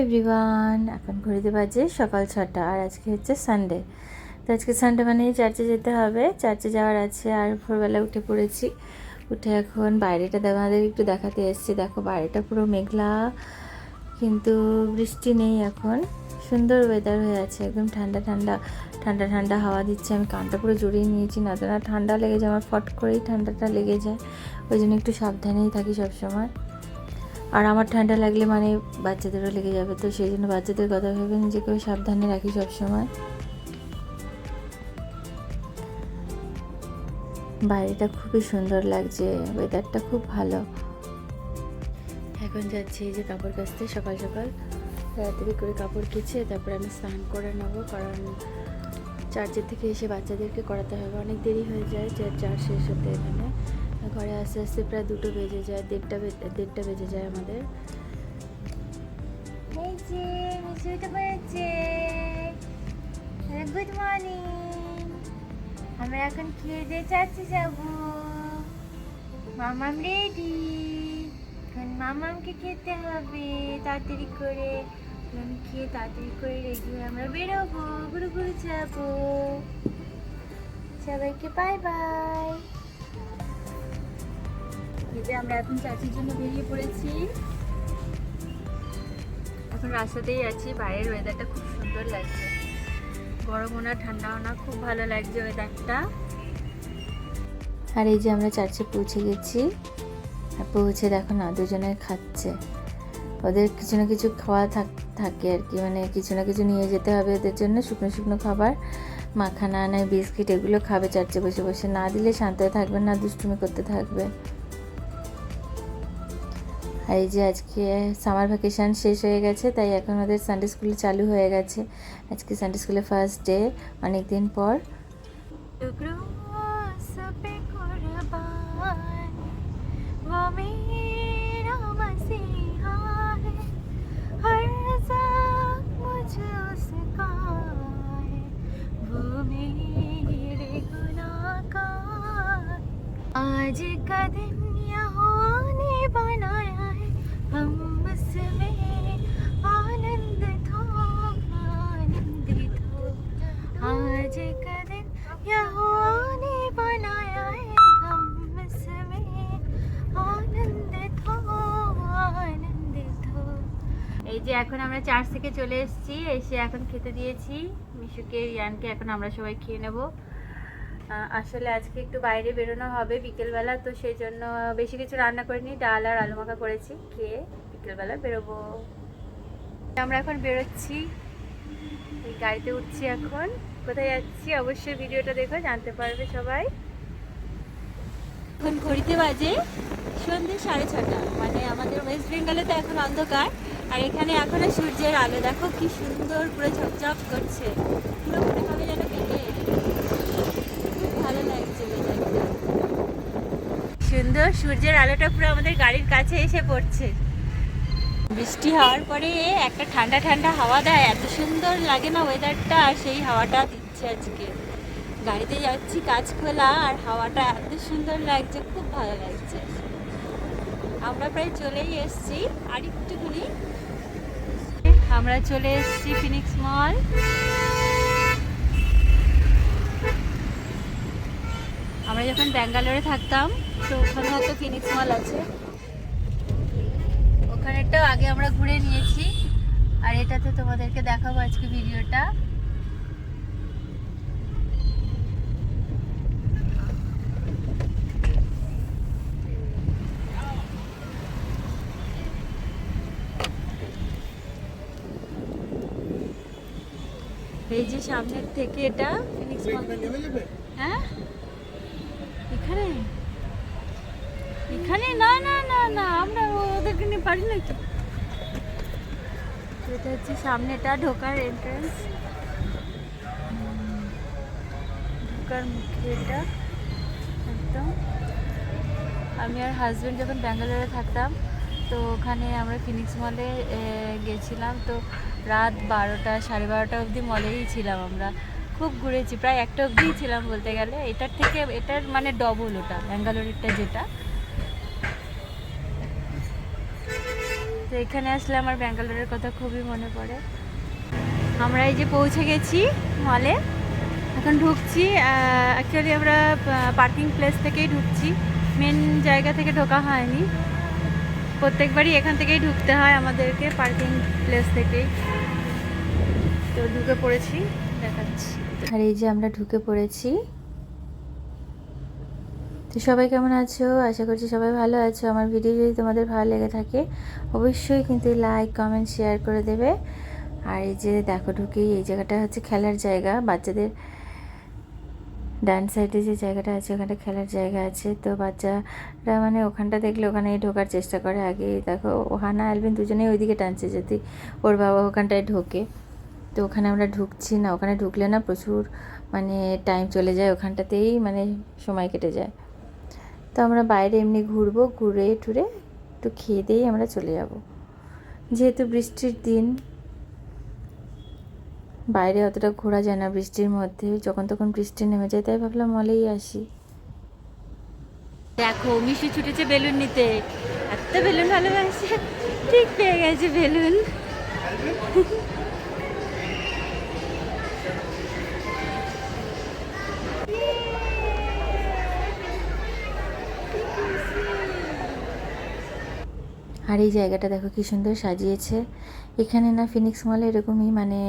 Everyone, এখন ঘড়িতে বাজে সকাল 6টা আর আজকে হচ্ছে সানডে। তো আজকে সানডে মানে চার্চে যেতে হবে, চার্চে যাওয়ার আছে। আর ভোরবেলা উঠে পড়েছি, উঠে এখন বাইরেটা আমাদের একটু দেখাতে এসেছি। দেখো বাইরেটা পুরো মেঘলা, কিন্তু বৃষ্টি নেই এখন। সুন্দর ওয়েদার হয়ে আছে, একদম ঠান্ডা ঠান্ডা ঠান্ডা ঠান্ডা হাওয়া দিচ্ছে। আমি কানটা পুরো জড়িয়ে নিয়েছি, না তো না ঠান্ডা লেগে যায়, আমার ফট করেই ঠান্ডাটা লেগে যায়। ওই জন্য একটু সাবধানেই থাকি সবসময়। আর আমার ঠান্ডা লাগলে মানে বাচ্চাদেরও লেগে যাবে, তো সেই জন্য বাচ্চাদের কথা ভেবে নিজেকেও সাবধানে রাখি সবসময়। বাইরেটা খুবই সুন্দর লাগছে, ওয়েদারটা খুব ভালো। এখন যাচ্ছি এই যে কাপড় কাচতে, সকাল সকাল তাড়াতাড়ি করে কাপড় কেচে তারপরে আমি স্নান করে নেবো, কারণ চার্চের থেকে এসে বাচ্চাদেরকে করাতে হবে। অনেক দেরি হয়ে যায় চার্চ শেষ হতে, এখানে ঘরে আস্তে আস্তে প্রায় 2টো বেজে যায়, দেড়টা বেজে যায় আমাদের। এই যে মিশু উঠে পড়েছে, গুড মর্নিং। আমরা এখন খেয়ে দিয়ে চার্চে যাবো। মামাম রেডি, এখন মামামকে খেতে হবে তাড়াতাড়ি করে। আমি খেয়ে তাড়াতাড়ি করে রেডি হয়ে আমরা বেরোবো, ঘুরে ঘুরে যাবো। সবাইকে বাই বাই। এই যে আমরা এখন চার্চের জন্য বেরিয়ে পড়েছি, এখন রাস্তাতেই আছি। বাইরের ওয়েদারটা খুব সুন্দর লাগছে, গরমও না ঠান্ডাও না, খুব ভালো লাগছে ওয়েদারটা। আর এই যে আমরা চার্চে পৌঁছে গেছি, আর পৌঁছে দেখো না দুজনে খাচ্ছে। ওদের কিছু না কিছু খাওয়া থাকে আর কি, মানে কিছু না কিছু নিয়ে যেতে হবে ওদের জন্য, শুকনো শুকনো খাবার, মাখানা নয় বিস্কিট, এগুলো খাবে চার্চে বসে বসে। না দিলে শান্ত থাকবে না, দুষ্টুমি করতে থাকবে। আর এই যে আজকে সামার ভ্যাকেশান শেষ হয়ে গেছে, তাই এখন ওদের সানডে স্কুল চালু হয়ে গেছে। আজকে সানডে স্কুলে ফার্স্ট ডে, অনেক দিন পর। आज का दिन यहाँ ने बनाया है, हम उसमें आनंदित हो, आनंदित हो। आज का दिन यहाँ ने बनाया है, हम उसमें आनंदित हो, आनंदित हो। এই যে এখন আমরা চার্চ থেকে চলে এসেছি, এসে এখন খেতে দিয়েছি মিশুকে, রিয়ানকে। এখন আমরা সবাই খেয়ে নেব। আসলে আজকে একটু বাইরে বেরোনো হবে বিকেলবেলা, তো সেই জন্য বেশি কিছু রান্না করিনি, ডাল আর আলু মাখা করেছি, খেয়ে বিকেলবেলা বেরোবো। আমরা এখন বেরোচ্ছি, এই গাড়িতে উঠছি। এখন কোথায় যাচ্ছি অবশ্যই ভিডিওটা দেখো, জানতে পারবে সবাই। এখন ঘড়িতে বাজে সন্ধ্যে 6:30, মানে আমাদের ওয়েস্ট বেঙ্গলে তো এখন অন্ধকার, আর এখানে এখনো সূর্যের আলো দেখো কি সুন্দর পুরো ঝকঝক করছে, পুরো মনে হবে যেন কেটে। ভালো লাগছে সুন্দর সূর্যের আলোটা পুরো আমাদের গাড়ির কাছে এসে পড়ছে। বৃষ্টি হওয়ার পরে একটা ঠান্ডা ঠান্ডা হাওয়া দেয়, এত সুন্দর লাগে না ওয়েদারটা, আর সেই হাওয়াটা দিচ্ছে আজকে। গাড়িতে যাচ্ছি কাঁচ খোলা, আর হাওয়াটা এত সুন্দর লাগছে, খুব ভালো লাগছে। আমরা প্রায় চলেই এসেছি, আর একটুখানি আমরা চলে এসেছি ফিনিক্স মল। আমরা যখন ব্যাঙ্গালোরে থাকতাম তো ওখানে একটা ফিনিক্স মল আছে, ওখানেটাও আগে আমরা ঘুরে নিয়েছি। আর এটাতে তোমাদেরকে দেখাবো আজকে ভিডিওটা। এই যে সামনের থেকে এটা ফিনিক্স মল। হ্যাঁ এখানে এখানে না না না না, আমরা ওদেরকে নিয়ে পারি না তো। এটা হচ্ছে সামনেটা ঢোকার এন্ট্রান্স, ঢোকার মুখে এটা একদম। আমি আর হাজব্যান্ড যখন ব্যাঙ্গালোরে থাকতাম তো ওখানে আমরা ফিনিক্স মলে গেছিলাম, তো রাত 12টা 12:30 অবধি মলেই ছিলাম আমরা। খুব ঘুরেছি, প্রায় 1টা অবধিই ছিলাম বলতে গেলে। এটার থেকে এটার মানে ডবল ওটা ব্যাঙ্গালোরেরটা যেটা। তো এখানে আসলে আমার ব্যাঙ্গালোরের কথা খুবই মনে পড়ে। আমরা এই যে পৌঁছে গেছি মলে, এখন ঢুকছি। অ্যাকচুয়ালি আমরা পার্কিং প্লেস থেকেই ঢুকছি, মেন জায়গা থেকে ঢোকা হয়নি। প্রত্যেকবারই এখান থেকেই ঢুকতে হয় আমাদেরকে, পার্কিং প্লেস থেকেই। তো ঢুকে পড়েছি, দেখাচ্ছি। আর এই যে আমরা ঢুকে পড়েছি। তো সবাই কেমন আছো? আশা করছি সবাই ভালো আছো। আমার ভিডিও যদি তোমাদের ভালো লেগে থাকে অবশ্যই কিন্তু লাইক কমেন্ট শেয়ার করে দেবে। আর এই যে দেখো ঢুকেই এই জায়গাটা হচ্ছে খেলার জায়গা, বাচ্চাদের ডান সাইডে যে জায়গাটা আছে ওখানটা খেলার জায়গা আছে। তো বাচ্চারা মানে ওখানটা দেখলে ওখানে ঢোকার চেষ্টা করে। আগে দেখো হানা অ্যালভিন দুজনেই ওইদিকে টানছে যদি ওর বাবা ওখানটায় ঢোকে। তো ওখানে আমরা ঢুকছি না, ওখানে ঢুকলে না প্রচুর মানে টাইম চলে যায়, ওখানটাতেই মানে সময় কেটে যায়। তো আমরা বাইরে এমনি ঘুরবো, ঘুরে টুরে একটু খেয়ে দিয়েই আমরা চলে যাব। যেহেতু বৃষ্টির দিন বাইরে অতটা ঘোরা যায় না বৃষ্টির মধ্যে, যখন তখন বৃষ্টি নেমে যায়, তাই ভাবলাম মলেই আসি। দেখো মিশু ছুটেছে বেলুন নিতে, এত বেলুন ভালোবাসে, ঠিক পেয়ে গেছে বেলুন। আর এই জায়গাটা দেখো কি সুন্দর সাজিয়েছে। এখানে না ফিনিক্স মলে এরকমই মানে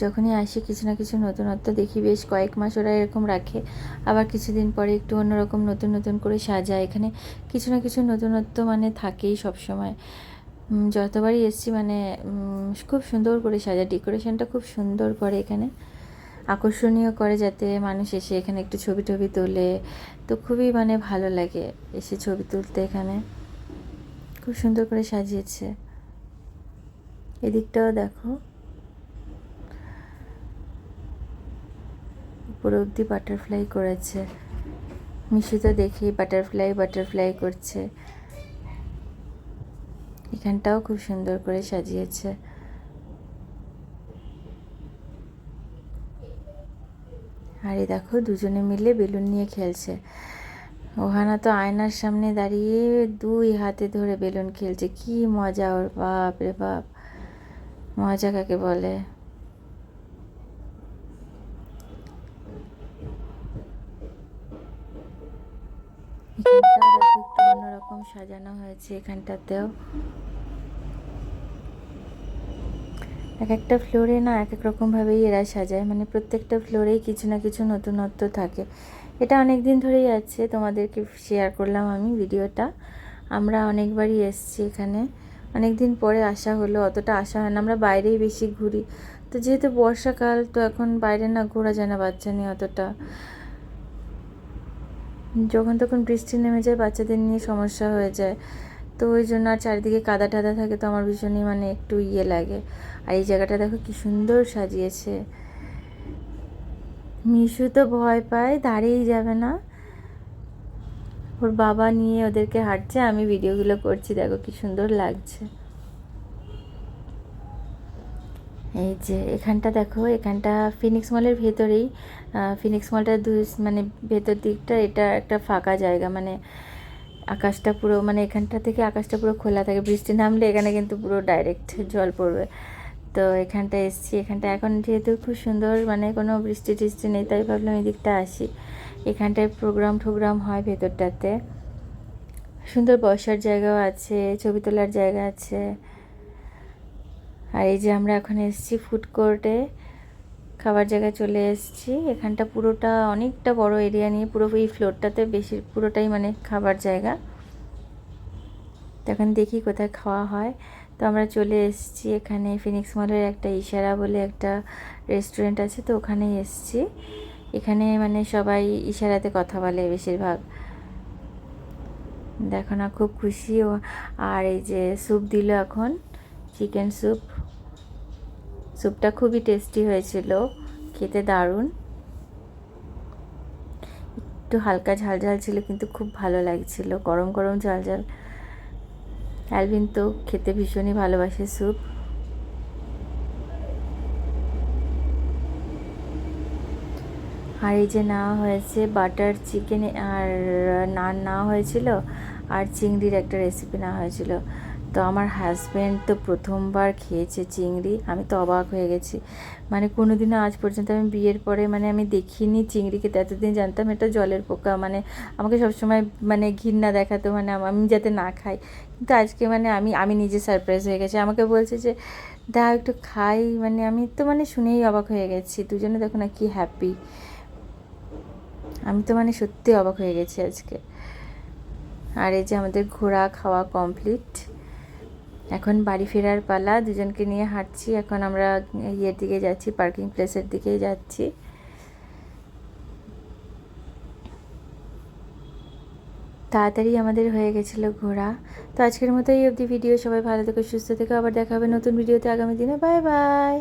যখনই আসি কিছু না কিছু নতুনত্ব দেখি। বেশ কয়েক মাস ওরা এরকম রাখে, আবার কিছুদিন পরে একটু অন্যরকম নতুন নতুন করে সাজায়। এখানে কিছু না কিছু নতুনত্ব মানে থাকেই সব সময়। যতবারই এসছি মানে খুব সুন্দর করে সাজায়, ডেকোরেশনটা খুব সুন্দর করে এখানে, আকর্ষণীয় করে যাতে মানুষ এসে এখানে একটু ছবি টবি তোলে। তো খুবই মানে ভালো লাগে এসে ছবি তুলতে। এখানে খুব সুন্দর করে সাজিয়েছে। এদিকটাও দেখো উপরে অবধি বাটারফ্লাই করেছে। মিশু তো দেখি বাটারফ্লাই করছে। এখানটাও খুব সুন্দর করে সাজিয়েছে। আর এই দেখো দুজনে মিলে বেলুন নিয়ে খেলছে। ওহানা তো আয়নার সামনে দাঁড়িয়ে দুই হাতে ধরে বেলুন খেলছে। কি মজা ওর, বাপ রে বাপ, মজা কাকে বলে। এখানটাও দেখো একটু অন্যরকম সাজানো হয়েছে। এখানটাতেও এক একটা ফ্লোরে না এক এক রকমভাবেই এরা সাজায়, মানে প্রত্যেকটা ফ্লোরেই কিছু না কিছু নতুনত্ব থাকে। এটা অনেক দিন ধরেই আছে, তোমাদেরকে শেয়ার করলাম আমি ভিডিওটা। আমরা অনেকবারই এসেছি এখানে, অনেক দিন পরে আসা হলো, অতটা আসা হয় না, আমরা বাইরেই বেশি ঘুরি। তো যেহেতু বর্ষাকাল, তো এখন বাইরে না ঘোরা যায় না বাচ্চা নিয়ে অতটা। যখন তখন বৃষ্টি নেমে যায় বাচ্চাদের নিয়ে সমস্যা হয়ে যায়। তো ওই জন্য আর চারিদিকে কাদা টাদা থাকে, তো আমার ভীষণই মানে একটু ইয়ে লাগে। আর এই জায়গাটা দেখো কি সুন্দর সাজিয়েছে। মিশু তো ভয় পায়, দাঁড়িয়েই যাবে না, ওর বাবা নিয়ে ওদেরকে হাঁটছে, আমি ভিডিওগুলো করছি। দেখো কি সুন্দর লাগছে। এই যে এখানটা দেখো, এখানটা ফিনিক্স মলের ভেতরেই, ফিনিক্স মলটার মানে ভেতর দিকটা এটা একটা ফাঁকা জায়গা, মানে আকাশটা পুরো মানে এখানটা থেকে আকাশটা পুরো খোলা থাকে। বৃষ্টি নামলে এখানে কিন্তু পুরো ডাইরেক্ট জল পড়বে। তো এখানটা এসছি, এখানটা এখন যেহেতু খুব সুন্দর মানে কোনো বৃষ্টি টিষ্টি নেই, তাই ভাবলাম এই দিকটা আসি। এখানটায় প্রোগ্রাম হয় ভেতরটাতে, সুন্দর বসার জায়গাও আছে, ছবি তোলার জায়গা আছে। আর এই যে আমরা এখন এসেছি ফুড কোর্টে, খাবার জায়গায় চলে এসেছি। এখানটা পুরোটা অনেকটা বড় এরিয়া নিয়ে, পুরো এই ফ্লোরটাতে বেশি পুরোটাই মানে খাবার জায়গা। তখন দেখি কোথায় খাওয়া হয়। তো আমরা চলে এসেছি এখানে ফিনিক্স মলের একটা ইশারা বলে একটা রেস্টুরেন্ট আছে, তো ওখানেই এসেছি। এখানে মানে সবাই ইশারাতে কথা বলে বেশিরভাগ। দেখো না খুব খুশি ও। আর এই যে স্যুপ দিল এখন, চিকেন স্যুপ। স্যুপটা খুবই টেস্টি হয়েছিল, খেতে দারুণ। একটু হালকা ঝাল ঝাল ছিল কিন্তু খুব ভালো লাগছিল, গরম গরম ঝাল ঝাল। অ্যালভিন তো খেতে ভীষণই ভালোবাসে স্যুপ। আর এই যে নেওয়া হয়েছে বাটার চিকেন আর নান নেওয়া হয়েছিল, আর চিংড়ির একটা রেসিপি নেওয়া হয়েছিল। তো আমার হাজব্যান্ড তো প্রথমবার খেয়েছে চিংড়ি, আমি তো অবাক হয়ে গেছি। মানে কোনো দিনও আজ পর্যন্ত আমি বিয়ের পরে মানে আমি দেখিনি চিংড়িকে, তো এতদিন জানতাম এটা জলের পোকা, মানে আমাকে সবসময় মানে ঘৃণা দেখাতো, মানে আমি যাতে না খাই। কিন্তু আজকে মানে আমি নিজে সারপ্রাইজ হয়ে গেছি, আমাকে বলছে যে দাও একটু খাই, মানে আমি তো মানে শুনেই অবাক হয়ে গেছি। দুজনে দেখো না কি হ্যাপি, আমি তো মানে সত্যি অবাক হয়ে গেছি আজকে। আর এই যে আমাদের ঘোরা খাওয়া কমপ্লিট, এখন বাড়ি ফেরার পালা। দুজনকে নিয়ে হাঁটছি, এখন আমরা ইয়ের দিকে যাচ্ছি, পার্কিং প্লেসের দিকেই যাচ্ছি। তাড়াতাড়ি আমাদের হয়ে গেছিলো ঘোরা। তো আজকের মতো এই অবধি ভিডিও। সবাই ভালো থেকো, সুস্থ থেকো, আবার দেখা হবে নতুন ভিডিওতে আগামী দিনে। Bye bye.